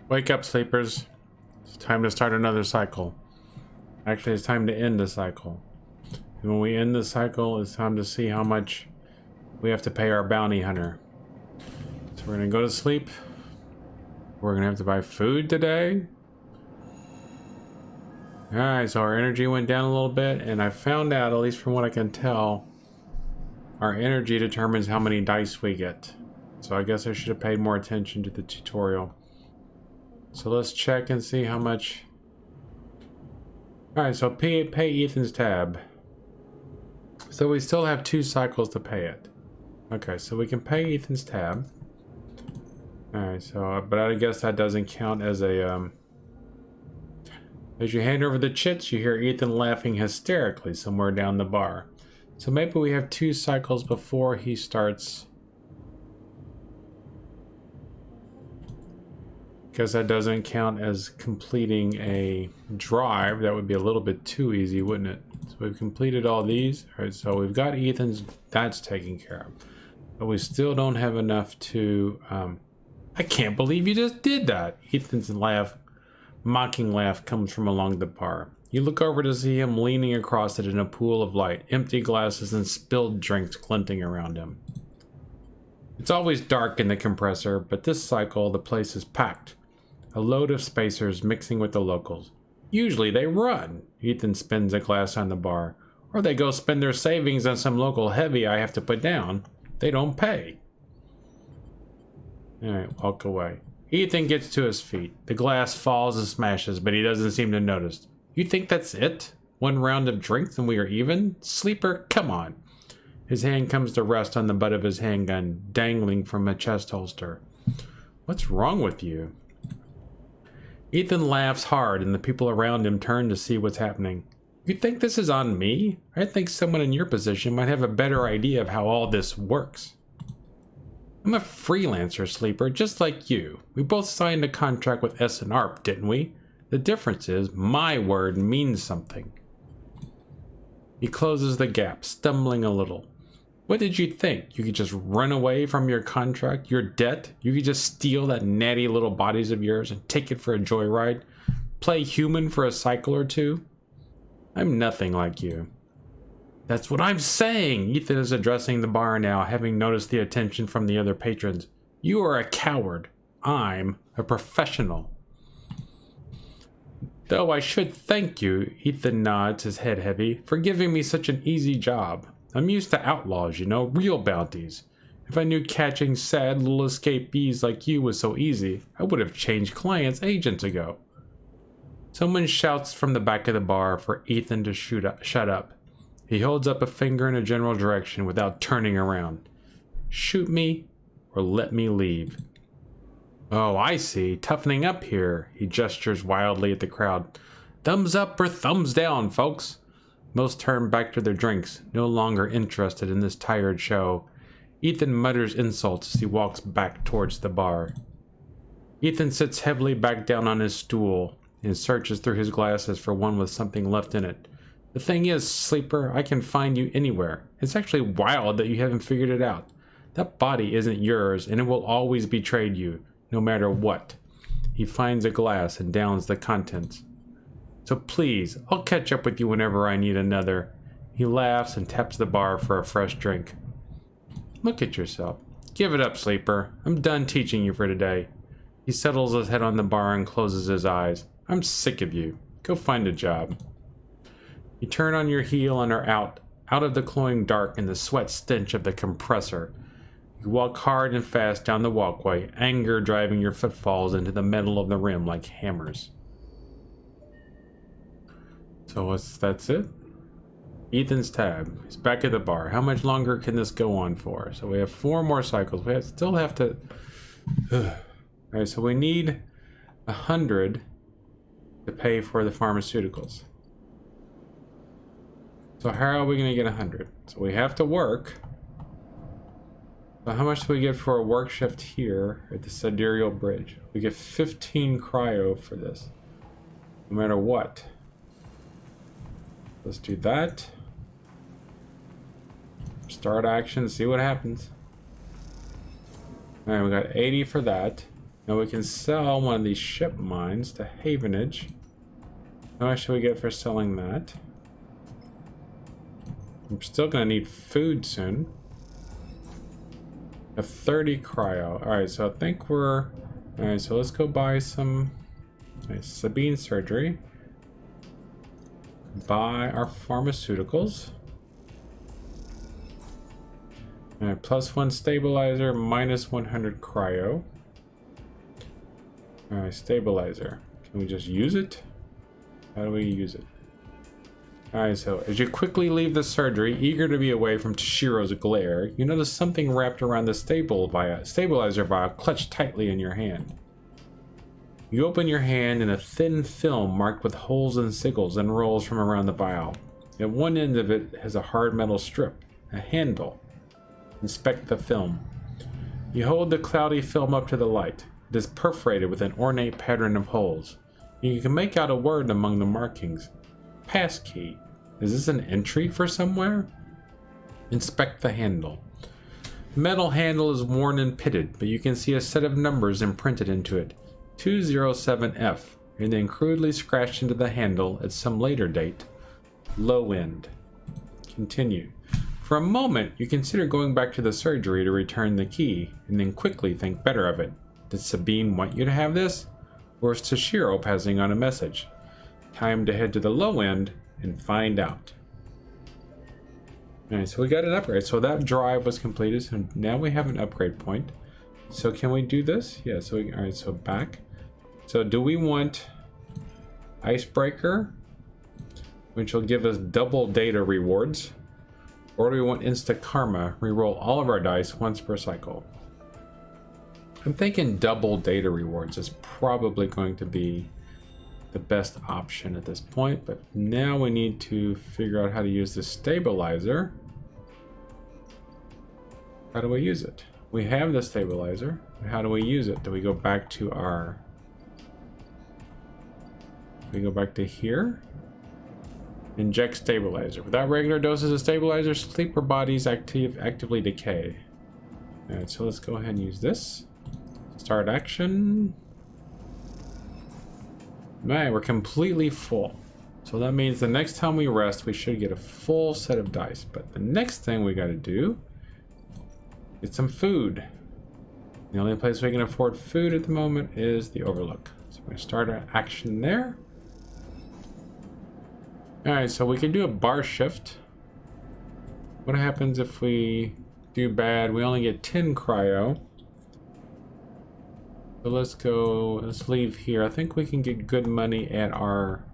Wake up, sleepers. It's time to start another cycle. Actually, it's time to end the cycle. And when we end the cycle, it's time to see how much we have to pay our bounty hunter. So we're gonna go to sleep. We're gonna have to buy food today. Alright, so our energy went down a little bit, and I found out, at least from what I can tell, our energy determines how many dice we get. So I guess I should have paid more attention to the tutorial. So let's check and see how much. Alright, so pay Ethan's tab. So we still have 2 cycles to pay it. Okay, so we can pay Ethan's tab. Alright, so, but I guess that doesn't count as a, As you hand over the chits, you hear Ethan laughing hysterically somewhere down the bar. So maybe we have 2 cycles before he starts. Because that doesn't count as completing a drive. That would be a little bit too easy, wouldn't it? So we've completed all these. All right, so we've got Ethan's, that's taken care of. But we still don't have enough to, I can't believe you just did that. Ethan's mocking laugh comes from along the bar. You look over to see him leaning across it in a pool of light, empty glasses and spilled drinks glinting around him. It's always dark in the compressor, but this cycle the place is packed. A load of spacers mixing with the locals. Usually they run. Ethan spins a glass on the bar. Or they go spend their savings on some local heavy I have to put down. They don't pay. Alright, walk away. Ethan gets to his feet. The glass falls and smashes, but he doesn't seem to notice. You think that's it? 1 round of drinks and we are even? Sleeper, come on. His hand comes to rest on the butt of his handgun, dangling from a chest holster. What's wrong with you? Ethan laughs hard and the people around him turn to see what's happening. You think this is on me? I think someone in your position might have a better idea of how all this works. I'm a freelancer, Sleeper, just like you. We both signed a contract with S&ARP, didn't we? The difference is, my word means something. He closes the gap, stumbling a little. What did you think? You could just run away from your contract, your debt? You could just steal that natty little bodies of yours and take it for a joyride? Play human for a cycle or 2? I'm nothing like you. That's what I'm saying! Ethan is addressing the bar now, having noticed the attention from the other patrons. You are a coward. I'm a professional. Though I should thank you, Ethan nods, his head heavy, for giving me such an easy job. I'm used to outlaws, you know, real bounties. If I knew catching sad little escapees like you was so easy, I would have changed clients ages ago. Someone shouts from the back of the bar for Ethan to shut up. He holds up a finger in a general direction without turning around. Shoot me or let me leave. Oh, I see. Toughening up here. He gestures wildly at the crowd. Thumbs up or thumbs down, folks. Most turn back to their drinks, no longer interested in this tired show. Ethan mutters insults as he walks back towards the bar. Ethan sits heavily back down on his stool and searches through his glasses for one with something left in it. The thing is, Sleeper, I can find you anywhere. It's actually wild that you haven't figured it out. That body isn't yours, and it will always betray you, no matter what. He finds a glass and downs the contents. So please, I'll catch up with you whenever I need another. He laughs and taps the bar for a fresh drink. Look at yourself. Give it up, Sleeper. I'm done teaching you for today. He settles his head on the bar and closes his eyes. I'm sick of you. Go find a job. You turn on your heel and are out of the cloying dark and the sweat stench of the compressor. You walk hard and fast down the walkway, anger driving your footfalls into the metal of the rim like hammers. So that's it? Ethan's tab. He's back at the bar. How much longer can this go on for? So we have 4 more cycles. We still have to... Alright, so we need 100 to pay for the pharmaceuticals. So how are we going to get 100? So we have to work. So how much do we get for a work shift here at the Sidereal Bridge? We get 15 cryo for this. No matter what. Let's do that. Start action, see what happens. Alright, we got 80 for that. Now we can sell one of these ship mines to Havenage. How much should we get for selling that? I'm still gonna need food soon. A 30 cryo. Alright, so I think we're... Alright, so let's go buy some Sabine surgery. Buy our pharmaceuticals. Alright, +1 stabilizer, -100 cryo. Alright, stabilizer. Can we just use it? How do we use it? Alright, so as you quickly leave the surgery, eager to be away from Tashiro's glare, you notice something wrapped around the stabilizer vial clutched tightly in your hand. You open your hand and a thin film marked with holes and siggles unrolls from around the vial. At one end of it has a hard metal strip, a handle. Inspect the film. You hold the cloudy film up to the light. It is perforated with an ornate pattern of holes. You can make out a word among the markings. Passkey. Is this an entry for somewhere? Inspect the handle. The metal handle is worn and pitted, but you can see a set of numbers imprinted into it. 207F, and then crudely scratched into the handle at some later date. Low end. Continue. For a moment, you consider going back to the surgery to return the key, and then quickly think better of it. Did Sabine want you to have this? Or is Tashiro passing on a message? Time to head to the low end and find out. Alright, so we got an upgrade. So that drive was completed, so now we have an upgrade point. So can we do this? Yeah, so alright, so back. So do we want Icebreaker, which will give us double data rewards? Or do we want Insta Karma, reroll all of our dice once per cycle? I'm thinking double data rewards is probably going to be the best option at this point, but now we need to figure out how to use the stabilizer. How do we use it? We have the stabilizer. How do we use it? Do we go back to our... We go back to here? Inject stabilizer. Without regular doses of stabilizer, sleeper bodies actively decay. Alright, so let's go ahead and use this. Start action. Man, we're completely full. So that means the next time we rest, we should get a full set of dice. But the next thing we got to do is some food. The only place we can afford food at the moment is the Overlook. So we're going to start our action there. Alright, so we can do a bar shift. What happens if we do bad? We only get 10 cryo. So let's leave here. I think we can get good money at our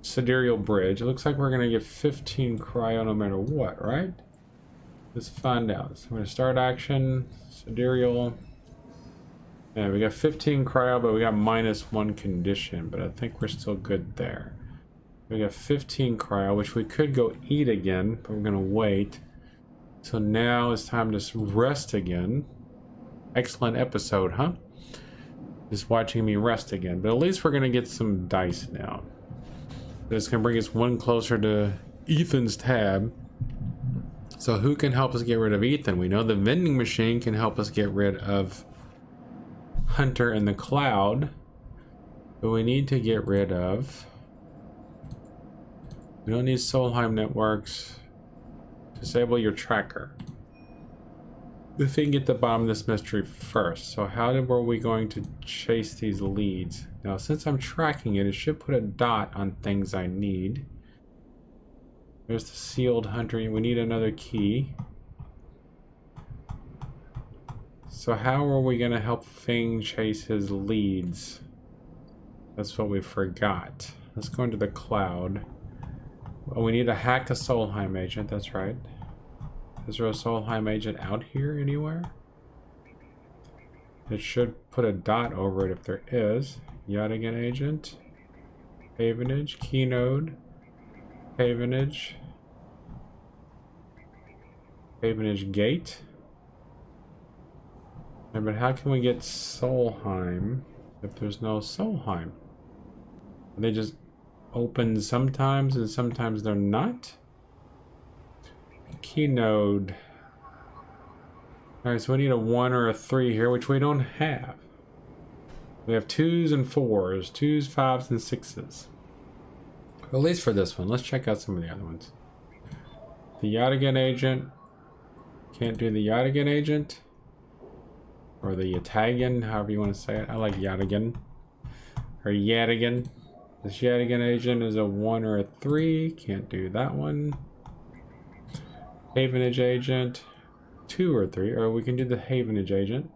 Sidereal Bridge. It looks like we're going to get 15 cryo no matter what, right? Let's find out. So we're going to start action, Sidereal. Yeah, we got 15 cryo, but we got -1 condition, but I think we're still good there. We got 15 cryo, which we could go eat again, but we're going to wait. So now it's time to rest again. Excellent episode, huh? Just watching me rest again. But at least we're going to get some dice now. It's going to bring us one closer to Ethan's tab. So who can help us get rid of Ethan? We know the vending machine can help us get rid of Hunter and the Cloud. But we need to get rid of... We don't need Solheim networks. Disable your tracker. If we can get the bottom of this mystery first. So how were we going to chase these leads? Now, since I'm tracking it, it should put a dot on things I need. There's the sealed hunter. We need another key. So how are we going to help Fing chase his leads? That's what we forgot. Let's go into the cloud. Oh, we need to hack a Solheim agent. That's right. Is there a Solheim agent out here anywhere? It should put a dot over it if there is. Yadigan agent. Havenage. Keynode. Havenage. Havenage gate. Yeah, but how can we get Solheim if there's no Solheim? They just open sometimes and sometimes they're not? Keynode. Alright, so we need a 1 or a 3 here, which we don't have. We have 2s and 4s, 2s, 5s, and 6s. At least for this one. Let's check out some of the other ones. The Yadigan agent. Can't do the Yadigan agent. Or the Yatagan, however you want to say it. I like Yadigan. Or Yadigan. This Yadigan agent is a 1 or a 3. Can't do that one. Havenage agent. 2 or 3. Or we can do the Havenage agent.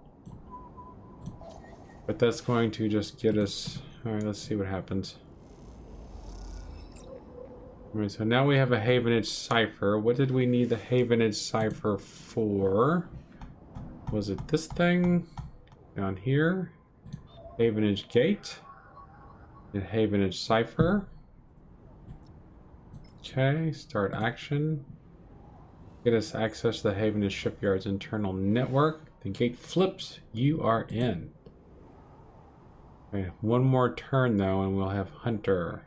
But that's going to just get us... Alright, let's see what happens. Alright, so now we have a Havenage cipher. What did we need the Havenage cipher for? Was it this thing? Down here? Havenage gate. The Havenage cipher. Okay, start action. Get us access to the Havenage shipyard's internal network. The gate flips. You are in. Okay, one more turn though, and we'll have Hunter.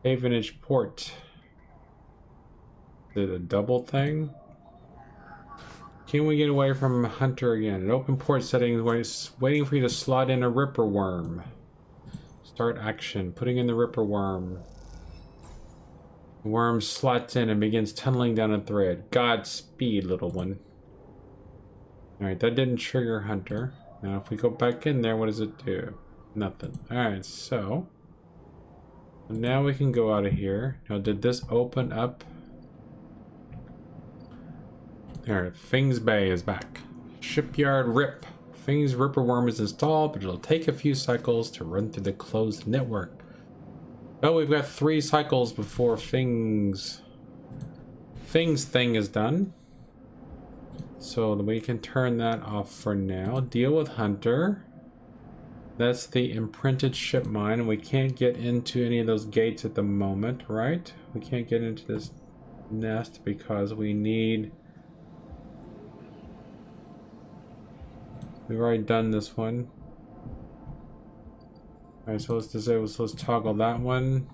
Havenage port. Is it a double thing? Can we get away from Hunter again? An open port settings waiting for you to slot in a Ripper Worm. Start action. Putting in the Ripper Worm. The worm slots in and begins tunneling down a thread. Godspeed, little one. Alright, that didn't trigger Hunter. Now if we go back in there, what does it do? Nothing. Alright, so now we can go out of here. Now did this open up? There, Fing's Bay is back. Shipyard Rip. Fing's Ripper Worm is installed, but it'll take a few cycles to run through the closed network. Oh, we've got 3 cycles before Fing's thing is done. So we can turn that off for now. Deal with Hunter. That's the imprinted ship mine, and we can't get into any of those gates at the moment, right? We can't get into this nest because we need... We've already done this one. Alright, so let's disable, so let's toggle that one.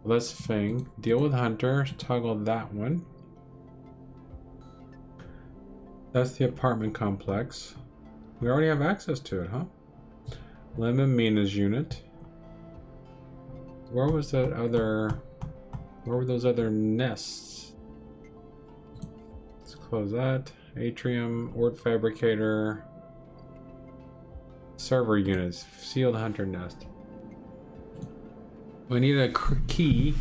Let's Fing. Deal with Hunter. Toggle that one. That's the apartment complex. We already have access to it, huh? Lemon Mina's unit. Where was that other... Where were those other nests? Let's close that. Atrium, Ort Fabricator, server units, sealed Hunter nest. We need a key.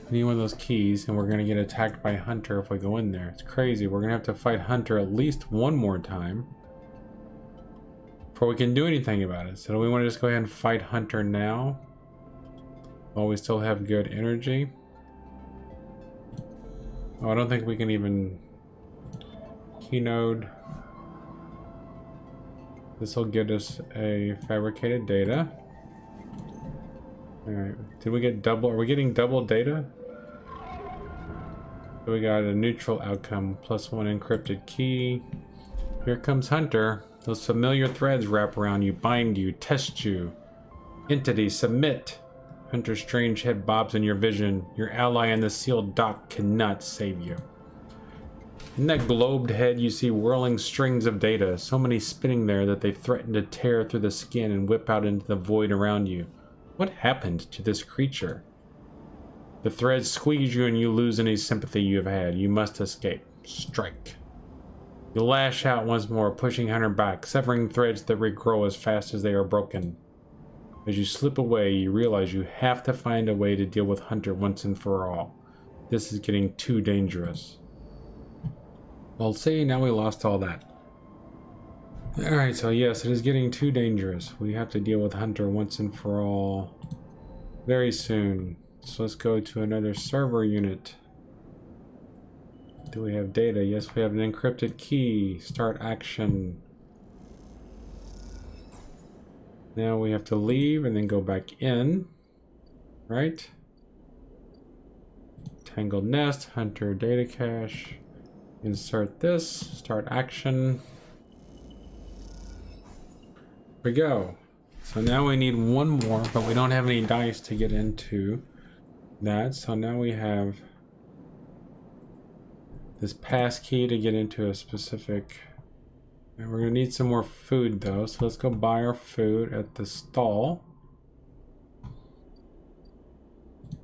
We need one of those keys, and we're gonna get attacked by Hunter if we go in there. It's crazy. We're gonna have to fight Hunter at least one more time before we can do anything about it. So do we want to just go ahead and fight Hunter now while we still have good energy? Oh, I don't think we can even... Keynode. This will get us a fabricated data. Alright, did we get double? Are we getting double data? So we got a neutral outcome, +1 encrypted key. Here comes Hunter. Those familiar threads wrap around you, bind you, test you. Entity, submit. Hunter's strange head bobs in your vision. Your ally in the sealed dock cannot save you. In that globed head, you see whirling strings of data, so many spinning there that they threaten to tear through the skin and whip out into the void around you. What happened to this creature? The threads squeeze you and you lose any sympathy you have had. You must escape. Strike. You lash out once more, pushing Hunter back, severing threads that regrow as fast as they are broken. As you slip away, you realize you have to find a way to deal with Hunter once and for all. This is getting too dangerous. Well, see, now we lost all that. Alright, so yes, it is getting too dangerous. We have to deal with Hunter once and for all very soon. So let's go to another server unit. Do we have data? Yes, we have an encrypted key. Start action. Now we have to leave and then go back in. Right? Tangled nest, Hunter data cache. Insert this, start action. Here we go. So now we need one more, but we don't have any dice to get into that. So now we have this pass key to get into a specific... And we're gonna need some more food though, so let's go buy our food at the stall.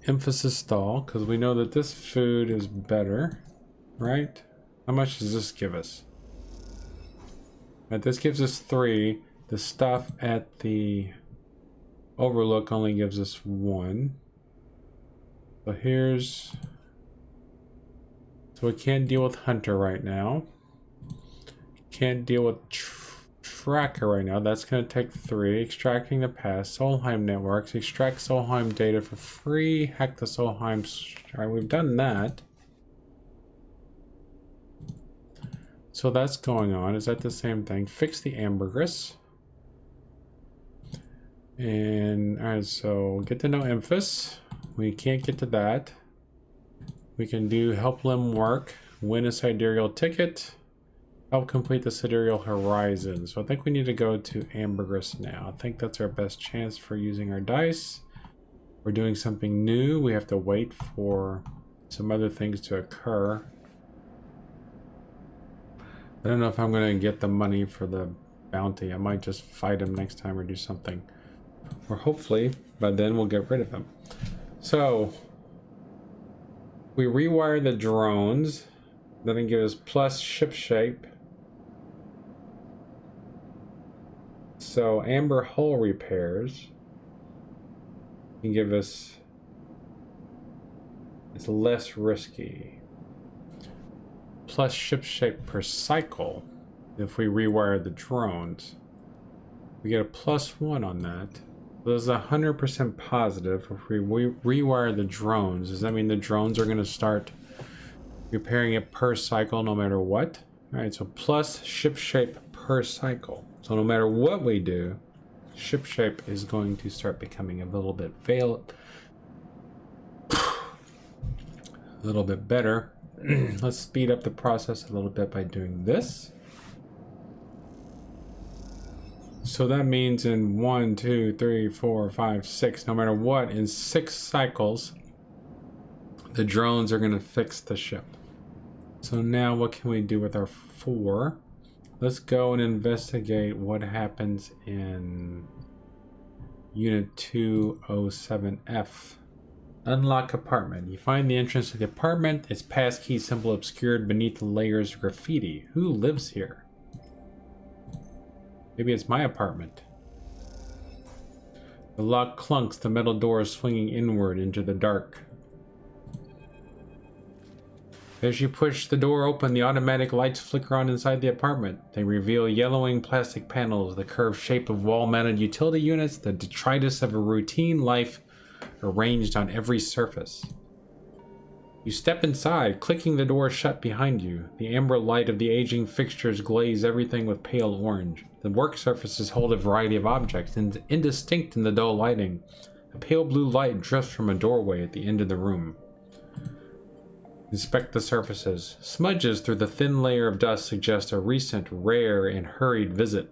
Emphasis stall, because we know that this food is better, right? How much does this give us? Right, this gives us 3. The stuff at the Overlook only gives us 1. So here's... So we can't deal with Hunter right now. Can't deal with Tracker right now. That's going to take 3. Extracting the past. Solheim networks. Extract Solheim data for free. Hack the Solheim... Alright, we've done that. So that's going on. Is that the same thing? Fix the ambergris. And alright, so get to know Emphas. We can't get to that. We can do help Lim work. Win a sidereal ticket. Help complete the sidereal horizon. So I think we need to go to ambergris now. I think that's our best chance for using our dice. We're doing something new. We have to wait for some other things to occur. I don't know if I'm going to get the money for the bounty. I might just fight him next time or do something. Or hopefully, by then we'll get rid of him. So, we rewire the drones. That'll give us plus ship shape. So, amber hull repairs can give us... It's less risky. Plus ship shape per cycle if we rewire the drones. We get a +1 on that. So this is 100% positive. If we rewire the drones, does that mean the drones are going to start repairing it per cycle no matter what? Alright, so plus ship shape per cycle. So no matter what we do, ship shape is going to start becoming a little bit better. Let's speed up the process a little bit by doing this. So that means in 1, 2, 3, 4, 5, 6, no matter what, in 6 cycles, the drones are going to fix the ship. So now what can we do with our 4? Let's go and investigate what happens in Unit 207F. Unlock apartment. You find the entrance to the apartment. Its passkey symbol obscured beneath the layers of graffiti. Who lives here? Maybe it's my apartment. The lock clunks, the metal door swinging inward into the dark. As you push the door open, the automatic lights flicker on inside the apartment. They reveal yellowing plastic panels, the curved shape of wall-mounted utility units, the detritus of a routine life arranged on every surface. You step inside, clicking the door shut behind you. The amber light of the aging fixtures glaze everything with pale orange. The work surfaces hold a variety of objects, indistinct in the dull lighting. A pale blue light drifts from a doorway at the end of the room. Inspect the surfaces. Smudges through the thin layer of dust suggest a recent, rare, and hurried visit.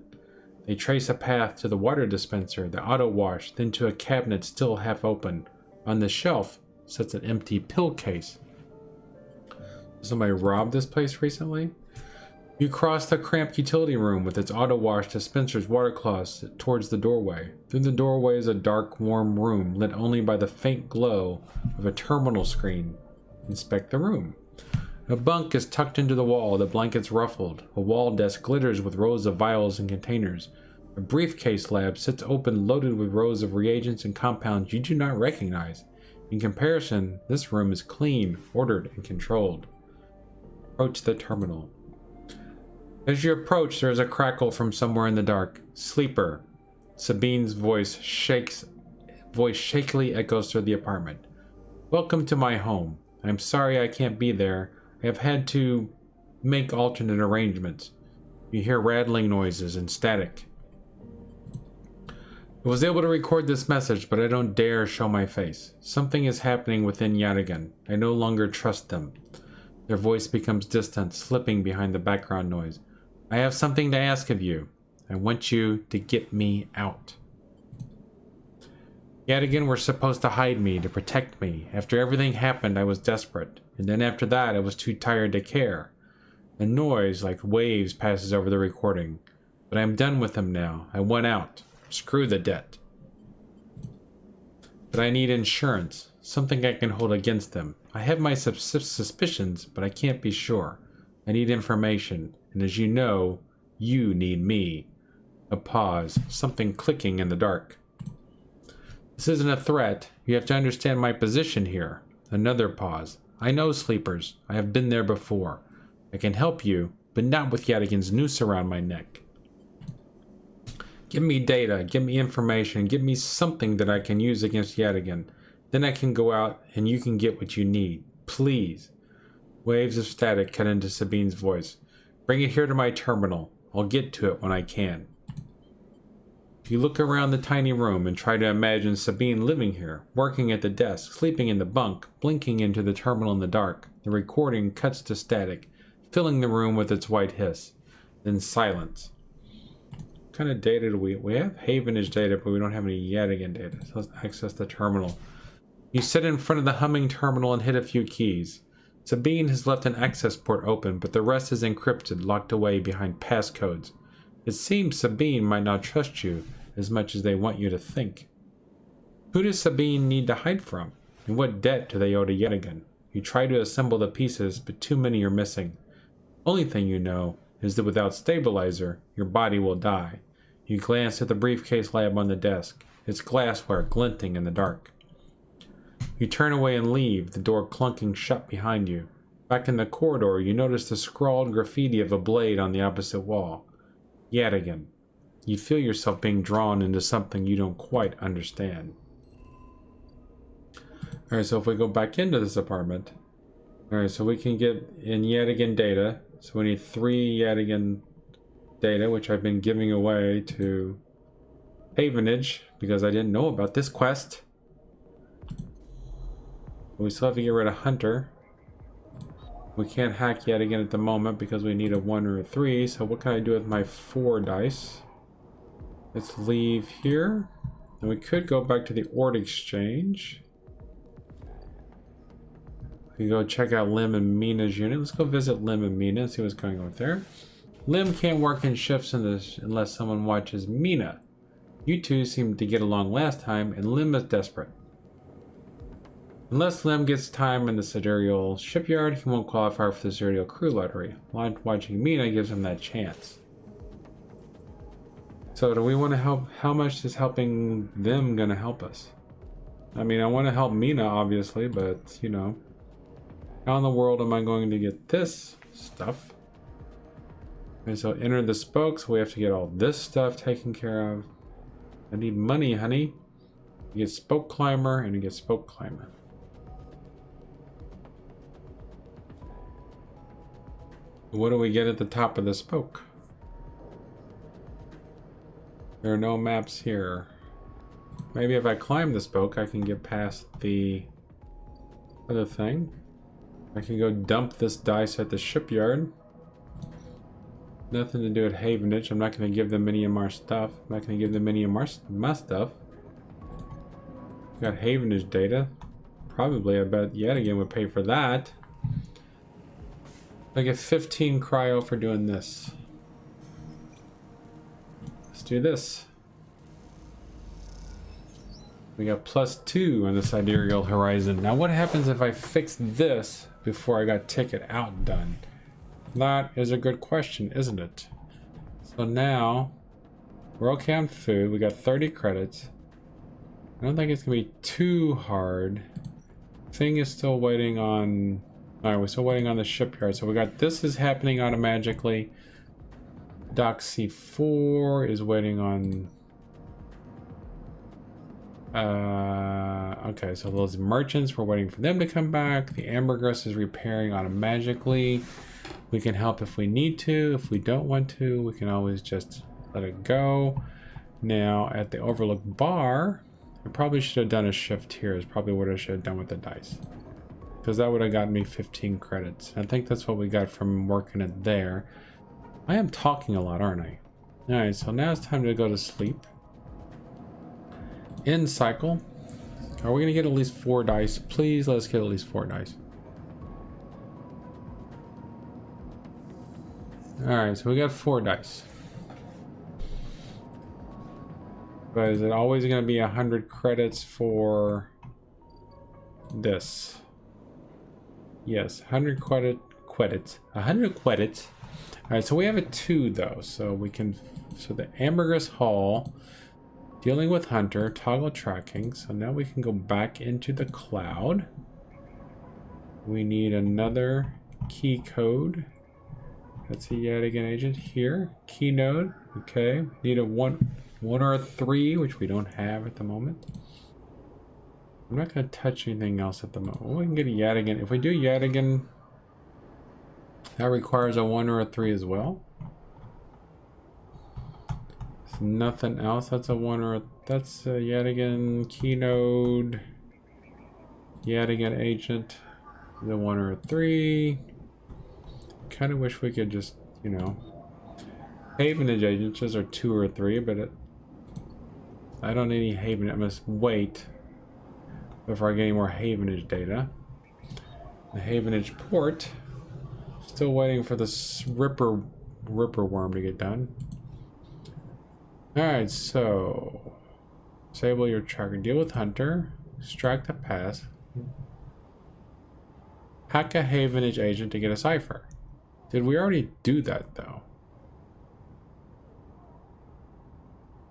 They trace a path to the water dispenser, the auto wash, then to a cabinet still half open. On the shelf sits an empty pill case. Somebody robbed this place recently? You cross the cramped utility room with its auto wash, dispensers, water cloths towards the doorway. Through the doorway is a dark, warm room lit only by the faint glow of a terminal screen. Inspect the room. A bunk is tucked into the wall, the blankets ruffled. A wall desk glitters with rows of vials and containers. A briefcase lab sits open, loaded with rows of reagents and compounds you do not recognize. In comparison, this room is clean, ordered, and controlled. Approach the terminal. As you approach, there is a crackle from somewhere in the dark. Sleeper. Sabine's voice shakily echoes through the apartment. Welcome to my home. I'm sorry I can't be there. I have had to make alternate arrangements. You hear rattling noises and static. I was able to record this message, but I don't dare show my face. Something is happening within Yadigan. I no longer trust them. Their voice becomes distant, slipping behind the background noise. I have something to ask of you. I want you to get me out. Yadigan were supposed to hide me, to protect me. After everything happened, I was desperate. And then after that, I was too tired to care. A noise like waves passes over the recording. But I'm done with them now. I went out. Screw the debt. But I need insurance. Something I can hold against them. I have my suspicions, but I can't be sure. I need information. And as you know, you need me. A pause. Something clicking in the dark. This isn't a threat. You have to understand my position here. Another pause. I know sleepers. I have been there before. I can help you, but not with Yadigan's noose around my neck. Give me data, give me information, give me something that I can use against Yadigan. Then I can go out and you can get what you need. Please. Waves of static cut into Sabine's voice. Bring it here to my terminal. I'll get to it when I can. You look around the tiny room and try to imagine Sabine living here, working at the desk, sleeping in the bunk, blinking into the terminal in the dark. The recording cuts to static, filling the room with its white hiss. Then silence. What kind of data do we have? Havenage data, but we don't have any Yadigan data. So let's access the terminal. You sit in front of the humming terminal and hit a few keys. Sabine has left an access port open, but the rest is encrypted, locked away behind passcodes. It seems Sabine might not trust you as much as they want you to think. Who does Sabine need to hide from? And what debt do they owe to Yadigan? You try to assemble the pieces, but too many are missing. Only thing you know is that without stabilizer, your body will die. You glance at the briefcase lab on the desk, its glassware glinting in the dark. You turn away and leave, the door clunking shut behind you. Back in the corridor, you notice the scrawled graffiti of a blade on the opposite wall. Yadigan. You feel yourself being drawn into something you don't quite understand. Alright, so if we go back into this apartment. Alright, so we can get in Yadigan data. So we need 3 Yadigan data, which I've been giving away to Havenage because I didn't know about this quest. We still have to get rid of Hunter. We can't hack Yadigan at the moment because we need a 1 or a 3. So what can I do with my 4 dice? Let's leave here. And we could go back to the Ord Exchange. We can go check out Lim and Mina's unit. Let's go visit Lim and Mina and see what's going on with there. Lim can't work in shifts in this unless someone watches Mina. You two seemed to get along last time, and Lim is desperate. Unless Lim gets time in the Sidereal shipyard, he won't qualify for the Sidereal crew lottery. Watching Mina gives him that chance. So do we want to help? How much is helping them going to help us? I mean, I want to help Mina, obviously, but, you know. How in the world am I going to get this stuff? And so enter the spokes. We have to get all this stuff taken care of. I need money, honey. You get spoke climber and you get spoke climber. What do we get at the top of the spoke? There are no maps here. Maybe if I climb the spoke, I can get past the other thing. I can go dump this dice at the shipyard. Nothing to do at Havenage. I'm not going to give them any of my stuff. I'm not going to give them any of my stuff. Got Havenage data. Probably, I bet Yadigan would pay for that. I get 15 cryo for doing this. Let's do this. We got +2 on the Sidereal Horizon. Now what happens if I fix this before I got ticket out done? That is a good question, isn't it? So now we're okay on food. We got 30 credits. I don't think it's gonna be too hard. Thing is still waiting on. Alright, we're still waiting on the shipyard. So we got this is happening automatically. Dock C4 is waiting on. Okay, so those merchants, we're waiting for them to come back. The ambergris is repairing automatically. We can help if we need to. If we don't want to, we can always just let it go. Now at the Overlook bar, I probably should have done a shift here. Is probably what I should have done with the dice, because that would have gotten me 15 credits. I think that's what we got from working it there. I am talking a lot, aren't I? Alright, so now it's time to go to sleep. End cycle. Are we gonna get at least 4 dice? Please let us get at least 4 dice. Alright, so we got 4 dice. But is it always gonna be 100 credits for this? Yes, 100 credits. 100 credits. Alright, so we have a 2 though, so we can, so the Ambergris Hall, dealing with Hunter, toggle tracking, so now we can go back into the cloud. We need another key code. That's a Yadigan agent here. Key node, okay. Need a 1 or a 3, which we don't have at the moment. I'm not gonna touch anything else at the moment. Well, we can get a Yadigan. If we do Yadigan, that requires a 1 or a 3 as well. There's nothing else. That's a 1 or a... That's a Yadigan keynode. Yadigan agent. The 1 or a 3. Kind of wish we could just, you know... Havenage agents are 2 or 3, but I don't need any Haven. I must wait before I get any more Havenage data. The Havenage port... Still waiting for this Ripper worm to get done. Alright, so disable your tracker. Deal with Hunter. Extract the pass. Hack a Havenage agent to get a cipher. Did we already do that though?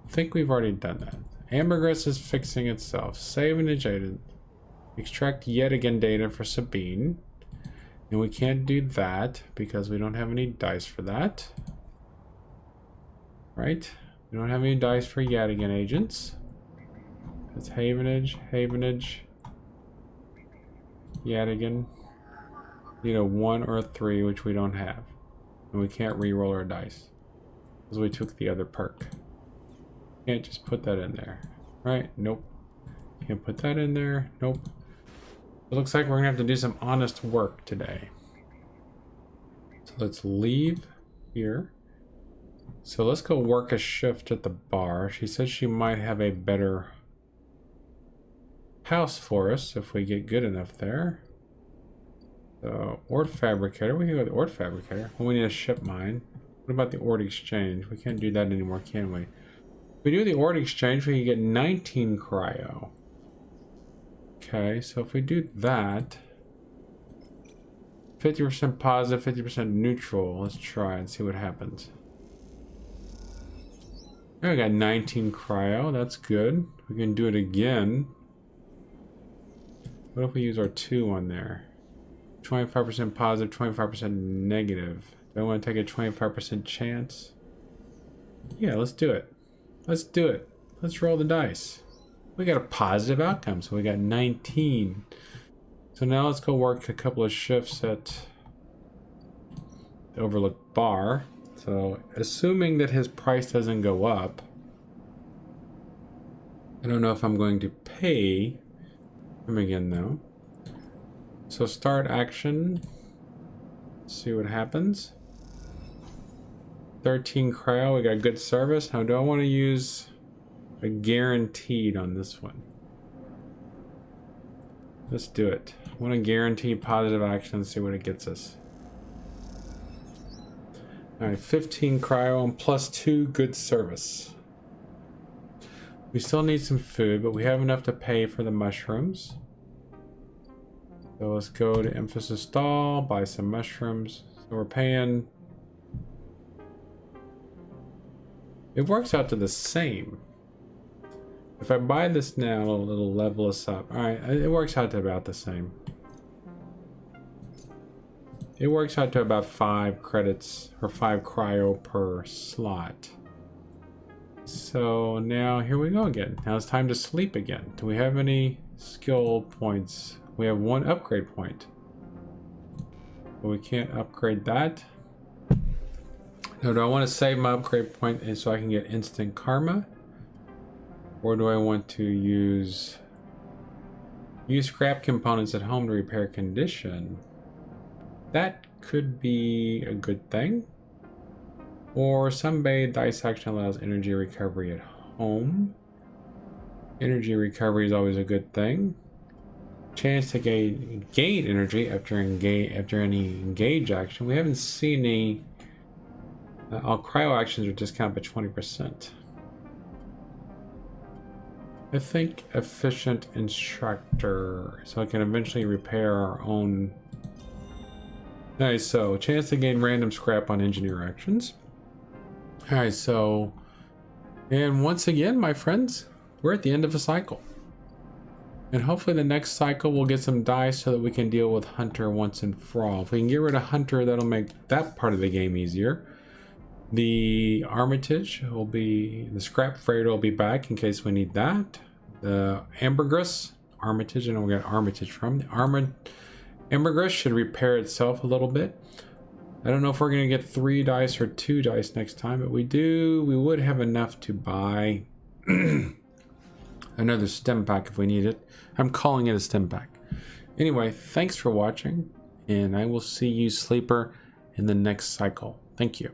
I think we've already done that. Ambergris is fixing itself. Save an agent. Extract yet again data for Sabine. And we can't do that because we don't have any dice for that. Right? We don't have any dice for Yadigan agents. That's Havenage, Yadigan. Need a 1 or a 3, which we don't have. And we can't re-roll our dice because we took the other perk. Can't just put that in there. Right? Nope. Can't put that in there. Nope. It looks like we're gonna have to do some honest work today. So let's leave here. So let's go work a shift at the bar. She said she might have a better house for us if we get good enough there. So ore fabricator, we can go with the ore fabricator. Well, we need a ship mine. What about the ore exchange? We can't do that anymore, can we? If we do the ore exchange, we can get 19 cryo. Okay, so if we do that, 50% positive, 50% neutral. Let's try and see what happens. There we got 19 cryo. That's good. We can do it again. What if we use our 2 on there? 25% positive, 25% negative. Do I want to take a 25% chance? Yeah, let's do it. Let's do it. Let's roll the dice. We got a positive outcome, so we got 19. So now let's go work a couple of shifts at the Overlook Bar. So assuming that his price doesn't go up, I don't know if I'm going to pay him again though. So start action. See what happens. 13 cryo, we got good service. Now do I want to use a guaranteed on this one? Let's do it. I want to guarantee positive action and see what it gets us. Alright, 15 cryo and plus 2 good service. We still need some food, but we have enough to pay for the mushrooms. So let's go to Emphasis Stall, buy some mushrooms. So we're paying... It works out to the same. If I buy this now, it'll level us up. Alright, it works out to about the same. It works out to about 5 credits, or 5 cryo per slot. So now, here we go again. Now it's time to sleep again. Do we have any skill points? We have 1 upgrade point. But we can't upgrade that. Now, do I want to save my upgrade point and so I can get instant karma? Or do I want to use scrap components at home to repair condition? That could be a good thing. Or sunbathe dice action allows energy recovery at home. Energy recovery is always a good thing. Chance to gain energy after any engage action. We haven't seen any. All cryo actions are discounted by 20%. I think efficient instructor, so I can eventually repair our own. Nice. So chance to gain random scrap on engineer actions. All right. So, and once again, my friends, we're at the end of a cycle. And hopefully the next cycle we'll get some dice so that we can deal with Hunter once and for all. If we can get rid of Hunter, that'll make that part of the game easier. The Armitage will be, the scrap freighter will be back in case we need that. The Ambergris, Armitage, and we got Armitage from. The Ambergris should repair itself a little bit. I don't know if we're going to get 3 dice or 2 dice next time, but we would have enough to buy another stem pack if we need it. I'm calling it a stem pack. Anyway, thanks for watching, and I will see you, Sleeper, in the next cycle. Thank you.